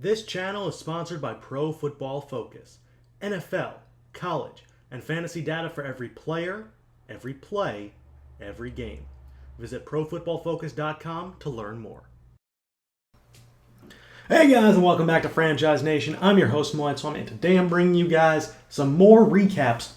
This channel is sponsored by Pro Football Focus. NFL, college, and fantasy data for every player, every play, every game. Visit ProFootballFocus.com to learn more. Hey guys, and welcome back to Franchise Nation. I'm your host, Moonlightswami, and today I'm bringing you guys some more recaps.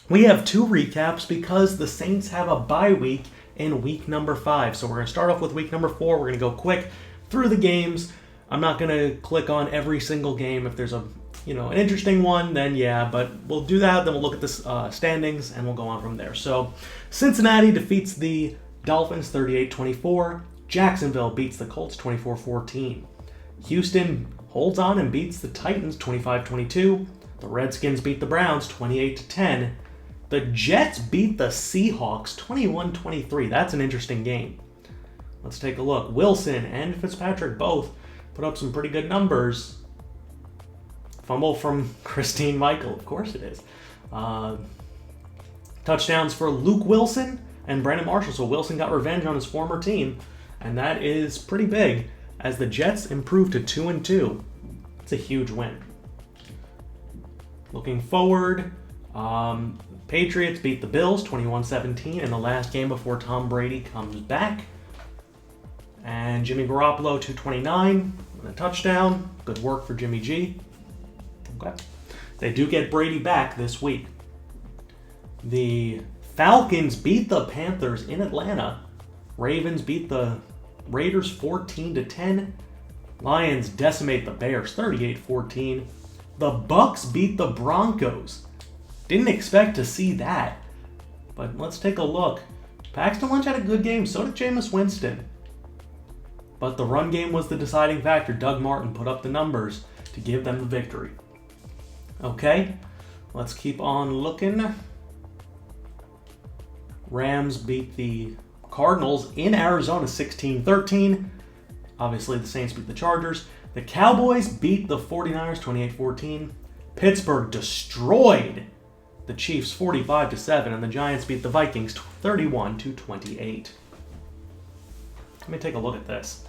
We have two recaps because the Saints have a bye week in week number 5. So we're going to start off with week number 4. We're going to go quick through the games. I'm not going to click on every single game. If there's an interesting one, then yeah, but we'll do that. Then we'll look at the standings, and we'll go on from there. So Cincinnati defeats the Dolphins 38-24. Jacksonville beats the Colts 24-14. Houston holds on and beats the Titans 25-22. The Redskins beat the Browns 28-10. The Jets beat the Seahawks 21-23. That's an interesting game. Let's take a look. Wilson and Fitzpatrick both put up some pretty good numbers. Fumble from Christine Michael, of course it is. Touchdowns for Luke Wilson and Brandon Marshall. So Wilson got revenge on his former team, and that is pretty big as the Jets improve to 2-2. It's a huge win. Looking forward, Patriots beat the Bills 21-17 in the last game before Tom Brady comes back. And Jimmy Garoppolo 229 with a touchdown. Good work for Jimmy G. Okay. They do get Brady back this week. The Falcons beat the Panthers in Atlanta. Ravens beat the Raiders 14-10. Lions decimate the Bears 38-14. The Bucks beat the Broncos. Didn't expect to see that. But let's take a look. Paxton Lynch had a good game. So did Jameis Winston. But the run game was the deciding factor. Doug Martin put up the numbers to give them the victory. Okay, let's keep on looking. Rams beat the Cardinals in Arizona 16-13. Obviously, the Saints beat the Chargers. The Cowboys beat the 49ers 28-14. Pittsburgh destroyed the Chiefs 45-7. And the Giants beat the Vikings 31-28. Let me take a look at this.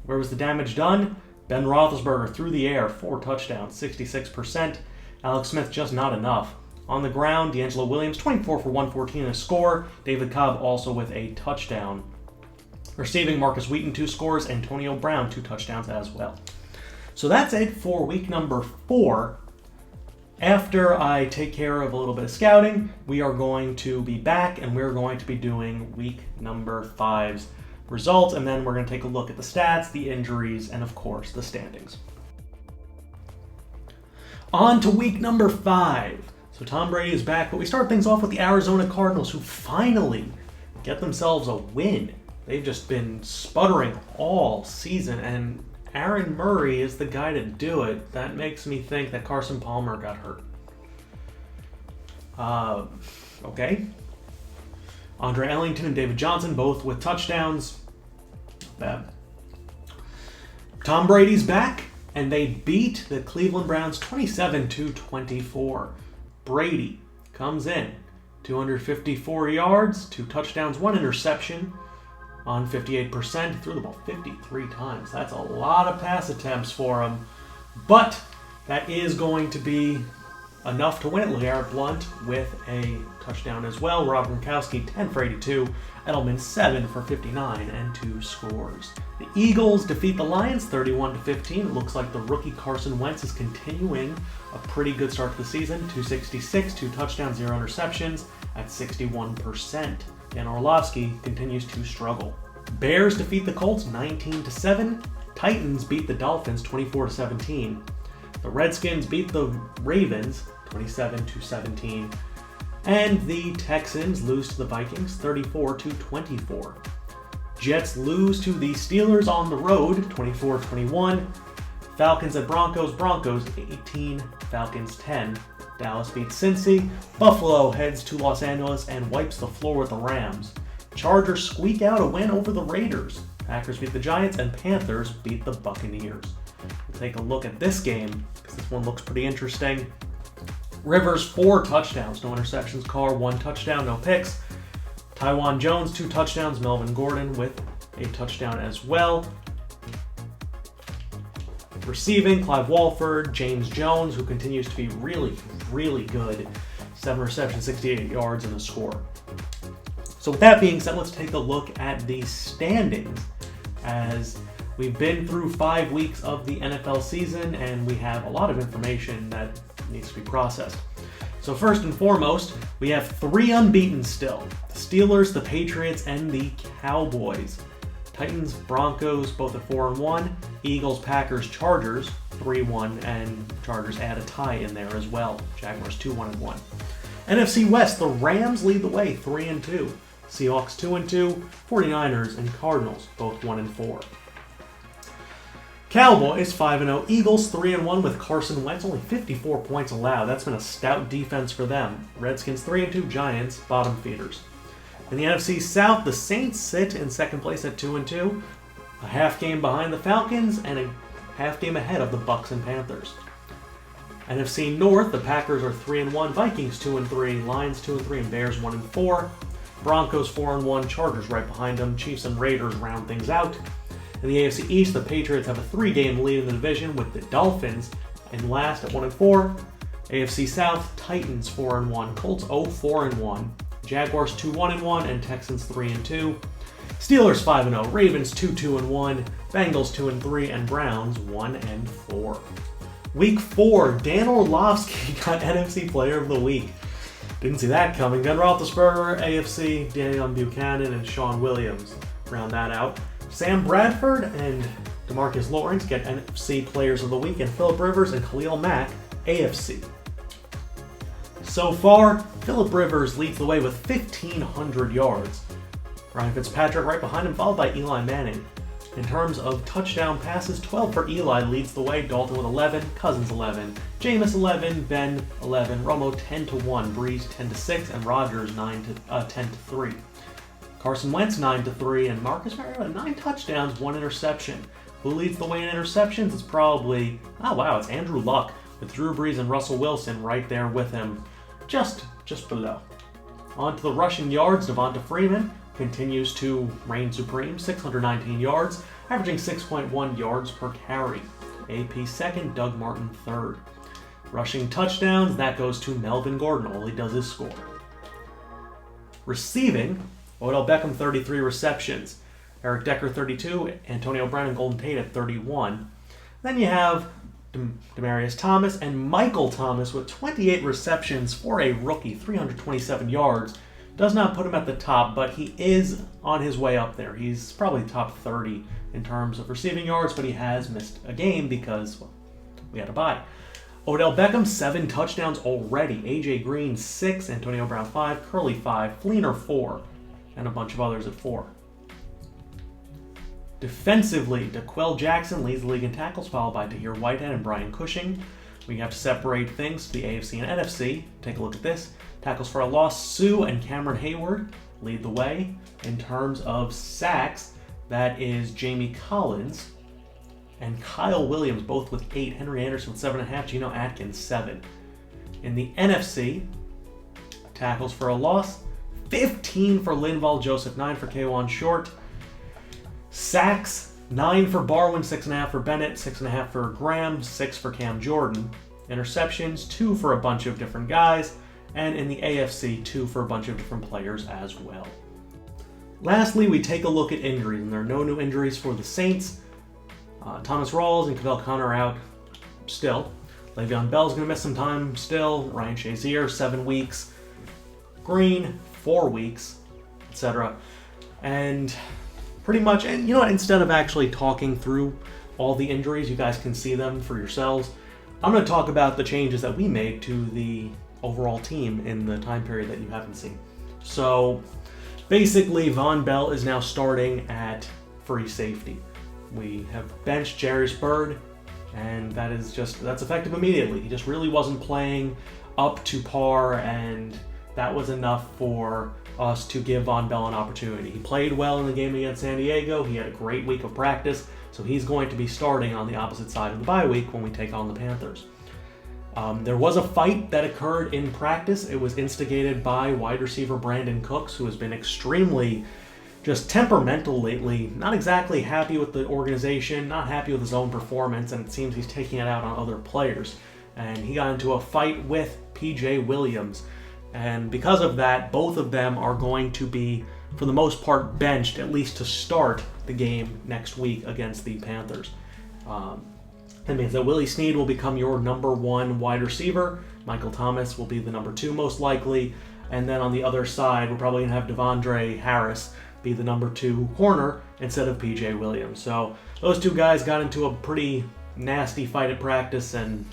Where was the damage done? Ben Roethlisberger through the air, 4 touchdowns, 66%. Alex Smith just not enough. On the ground, D'Angelo Williams, 24 for 114 and a score. David Cobb also with a touchdown. Receiving, Marcus Wheaton 2 scores. Antonio Brown 2 touchdowns as well. So that's it for week number 4. After I take care of a little bit of scouting, we are going to be back and we're going to be doing week number 5's results, and then we're going to take a look at the stats, the injuries, and of course the standings. On to week number 5. So Tom Brady is back, but we start things off with the Arizona Cardinals, who finally get themselves a win. They've just been sputtering all season, and Aaron Murray is the guy to do it. That makes me think that Carson Palmer got hurt. Okay. Andre Ellington and David Johnson, both with touchdowns. Not bad. Tom Brady's back, and they beat the Cleveland Browns 27-24. Brady comes in, 254 yards, 2 touchdowns, 1 interception on 58%. He threw the ball 53 times. That's a lot of pass attempts for him. But that is going to be enough to win it. LeGarrette Blount with a touchdown as well. Rob Gronkowski, 10 for 82. Edelman, 7 for 59 and 2 scores. The Eagles defeat the Lions 31-15. It looks like the rookie Carson Wentz is continuing a pretty good start to the season. 266, 2 touchdowns, 0 interceptions at 61%. Dan Orlovsky continues to struggle. Bears defeat the Colts 19-7. Titans beat the Dolphins 24-17. The Redskins beat the Ravens 27-17. And the Texans lose to the Vikings 34-24. Jets lose to the Steelers on the road 24-21. Falcons at Broncos 18, Falcons 10. Dallas beats Cincy. Buffalo heads to Los Angeles and wipes the floor with the Rams. Chargers squeak out a win over the Raiders. Packers beat the Giants and Panthers beat the Buccaneers. We'll take a look at this game because this one looks pretty interesting. Rivers, 4 touchdowns, no interceptions. Carr, 1 touchdown, no picks. Tywan Jones, 2 touchdowns. Melvin Gordon with a touchdown as well. Receiving, Clive Walford, James Jones, who continues to be really, really good. 7 receptions, 68 yards, and a score. So with that being said, let's take a look at the standings, as we've been through 5 weeks of the NFL season and we have a lot of information that needs to be processed. So first and foremost, we have 3 unbeaten still. The Steelers, the Patriots, and the Cowboys. Titans, Broncos, both at 4-1. Eagles, Packers, Chargers, 3-1, and Chargers add a tie in there as well. Jaguars 2-1-1. NFC West, the Rams lead the way, 3-2. Seahawks 2-2, 49ers and Cardinals, both 1-4. Cowboys 5-0, Eagles 3-1 with Carson Wentz, only 54 points allowed. That's been a stout defense for them. Redskins 3-2, Giants, bottom feeders. In the NFC South, the Saints sit in second place at 2-2, a half game behind the Falcons and a half game ahead of the Bucs and Panthers. NFC North, the Packers are 3-1, Vikings 2-3, Lions 2-3, and Bears 1-4. Broncos 4-1, Chargers right behind them, Chiefs and Raiders round things out. In the AFC East, the Patriots have a 3-game lead in the division with the Dolphins in last at 1-4. AFC South, Titans 4-1, Colts 0-4-1, Jaguars 2-1-1, and Texans 3-2. Steelers 5-0, Ravens 2-2-1, Bengals 2-3, and Browns 1-4. Week 4, Dan Orlovsky got NFC Player of the Week. Didn't see that coming. Ben Roethlisberger, AFC, Daniel Buchanan, and Sean Williams round that out. Sam Bradford and DeMarcus Lawrence get NFC Players of the Week, and Phillip Rivers and Khalil Mack, AFC. So far, Phillip Rivers leads the way with 1,500 yards. Ryan Fitzpatrick right behind him, followed by Eli Manning. In terms of touchdown passes, 12 for Eli leads the way, Dalton with 11, Cousins 11, Jameis 11, Ben 11, Romo 10-1, Brees 10-6, and Rodgers 10-3. Carson Wentz 9-3, and Marcus Mariota 9 touchdowns, 1 interception. Who leads the way in interceptions? It's probably, it's Andrew Luck, with Drew Brees and Russell Wilson right there with him, just below. On to the rushing yards, Devonta Freeman continues to reign supreme, 619 yards, averaging 6.1 yards per carry. AP second, Doug Martin third. Rushing touchdowns, that goes to Melvin Gordon. All he does is score. Receiving, Odell Beckham 33 receptions, Eric Decker 32, Antonio Brown and Golden Tate at 31. Then you have Demaryius Thomas and Michael Thomas with 28 receptions for a rookie, 327 yards. Does not put him at the top, but he is on his way up there. He's probably top 30 in terms of receiving yards, but he has missed a game because we had a bye. Odell Beckham, 7 touchdowns already. AJ Green, 6. Antonio Brown, 5. Curley, 5. Fleener, 4. And a bunch of others at 4. Defensively, DeQuell Jackson leads the league in tackles, followed by Tahir Whitehead and Brian Cushing. We have to separate things to the AFC and NFC. Take a look at this. Tackles for a loss, Sue and Cameron Hayward lead the way. In terms of sacks, that is Jamie Collins and Kyle Williams, both with 8. Henry Anderson with 7.5. Geno Atkins, 7. In the NFC, tackles for a loss, 15 for Linval Joseph, 9 for K'Wan Short. Sacks, 9 for Barwin, 6.5 for Bennett, 6.5 for Graham, 6 for Cam Jordan. Interceptions, 2 for a bunch of different guys. And in the AFC, 2 for a bunch of different players as well. Lastly, we take a look at injuries, and there are no new injuries for the Saints. Thomas Rawls and Cavell Connor are out still. Le'Veon Bell's going to miss some time still. Ryan Shazier, 7 weeks. Green, 4 weeks, etc. And pretty much, and you know what, instead of actually talking through all the injuries, you guys can see them for yourselves. I'm going to talk about the changes that we made to the overall team in the time period that you haven't seen. So basically, Vaughn Bell is now starting at free safety. We have benched Jarius Byrd, and that's effective immediately. He just really wasn't playing up to par, and that was enough for us to give Vaughn Bell an opportunity. He played well in the game against San Diego. He had a great week of practice, so he's going to be starting on the opposite side of the bye week when we take on the Panthers. There was a fight that occurred in practice. It was instigated by wide receiver Brandon Cooks, who has been extremely just temperamental lately. Not exactly happy with the organization, not happy with his own performance, and it seems he's taking it out on other players. And he got into a fight with P.J. Williams. And because of that, both of them are going to be, for the most part, benched, at least to start the game next week against the Panthers. That means that Willie Snead will become your number 1 wide receiver. Michael Thomas will be the number 2 most likely. And then on the other side, we're probably going to have Devondre Harris be the number 2 corner instead of P.J. Williams. So those two guys got into a pretty nasty fight at practice, and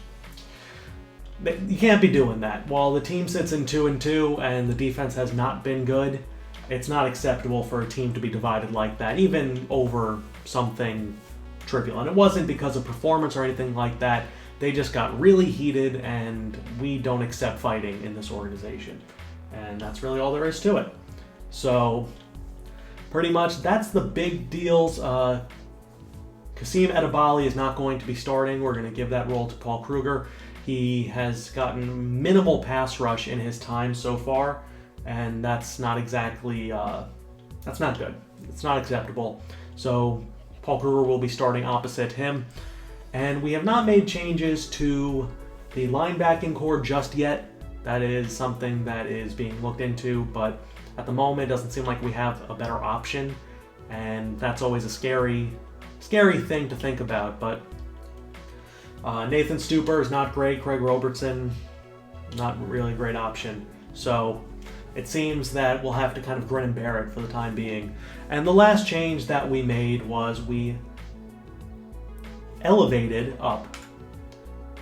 you can't be doing that. While the team sits in 2-2 and the defense has not been good, it's not acceptable for a team to be divided like that, even over something trivial. And it wasn't because of performance or anything like that. They just got really heated, and we don't accept fighting in this organization. And that's really all there is to it. So pretty much that's the big deals. Kasim Edebali is not going to be starting. We're going to give that role to Paul Kruger. He has gotten minimal pass rush in his time so far, and that's not exactly, that's not good. It's not acceptable. So Paul Kruger will be starting opposite him. And we have not made changes to the linebacking core just yet. That is something that is being looked into, but at the moment it doesn't seem like we have a better option, and that's always a scary thing to think about. But Nathan Stupar is not great. Craig Robertson, not really a great option. So it seems that we'll have to kind of grin and bear it for the time being. And the last change that we made was we elevated up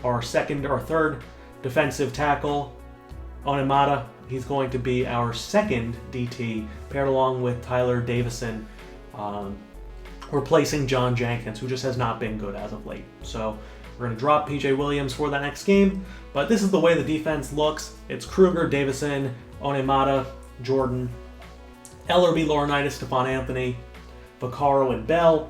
our third defensive tackle, Onemata. He's going to be our second DT, paired along with Tyler Davison, replacing John Jenkins, who just has not been good as of late. So we're going to drop P.J. Williams for that next game, but this is the way the defense looks. It's Kruger, Davison, Onemata, Jordan, Ellerby, Laurinaitis, Stephon Anthony, Vaccaro, and Bell,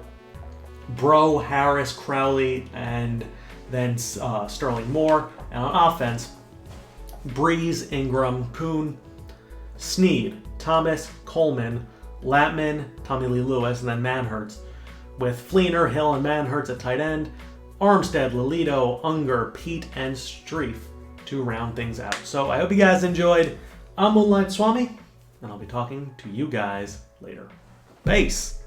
Bro, Harris, Crowley, and then Sterling Moore. And on offense, Brees, Ingram, Kuhn, Snead, Thomas, Coleman, Latman, Tommy Lee Lewis, and then Manhertz, with Fleener, Hill, and Manhertz at tight end, Armstead, Lolito, Unger, Pete, and Streif to round things out. So I hope you guys enjoyed. I'm Moonlightswami, and I'll be talking to you guys later. Peace!